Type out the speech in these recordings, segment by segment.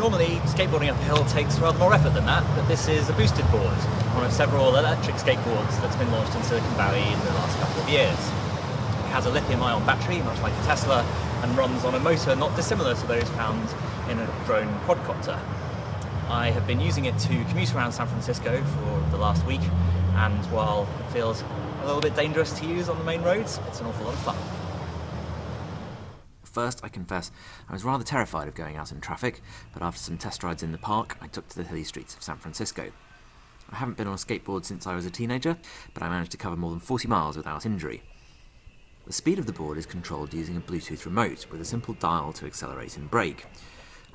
Normally, skateboarding up a hill takes rather more effort than that, but this is a boosted board, one of several electric skateboards that's been launched in Silicon Valley in the last couple of years. It has a lithium-ion battery, much like a Tesla, and runs on a motor not dissimilar to those found in a drone quadcopter. I have been using it to commute around San Francisco for the last week, and while it feels a little bit dangerous to use on the main roads, it's an awful lot of fun. First, I confess, I was rather terrified of going out in traffic, but after some test rides in the park, I took to the hilly streets of San Francisco. I haven't been on a skateboard since I was a teenager, but I managed to cover more than 40 miles without injury. The speed of the board is controlled using a Bluetooth remote with a simple dial to accelerate and brake.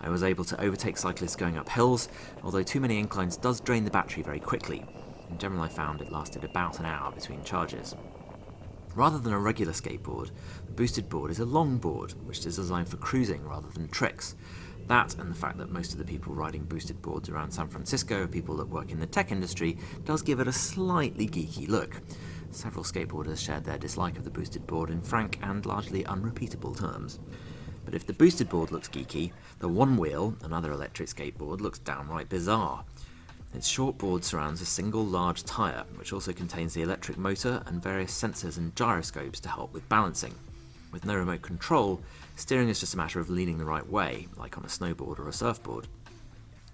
I was able to overtake cyclists going up hills, although too many inclines does drain the battery very quickly. In general, I found it lasted about an hour between charges. Rather than a regular skateboard, the boosted board is a long board, which is designed for cruising rather than tricks. That, and the fact that most of the people riding boosted boards around San Francisco are people that work in the tech industry, does give it a slightly geeky look. Several skateboarders shared their dislike of the boosted board in frank and largely unrepeatable terms. But if the boosted board looks geeky, the Onewheel, another electric skateboard, looks downright bizarre. Its short board surrounds a single large tyre, which also contains the electric motor and various sensors and gyroscopes to help with balancing. With no remote control, steering is just a matter of leaning the right way, like on a snowboard or a surfboard.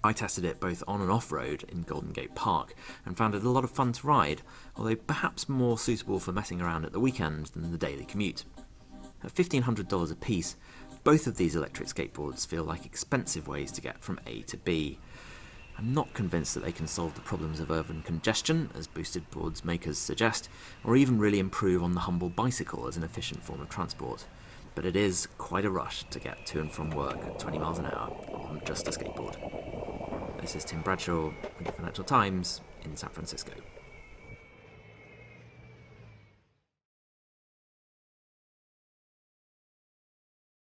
I tested it both on and off-road in Golden Gate Park, and found it a lot of fun to ride, although perhaps more suitable for messing around at the weekend than the daily commute. At $1,500 a piece, both of these electric skateboards feel like expensive ways to get from A to B. I'm not convinced that they can solve the problems of urban congestion, as boosted boards makers suggest, or even really improve on the humble bicycle as an efficient form of transport. But it is quite a rush to get to and from work at 20 miles an hour on just a skateboard. This is Tim Bradshaw with the Financial Times in San Francisco.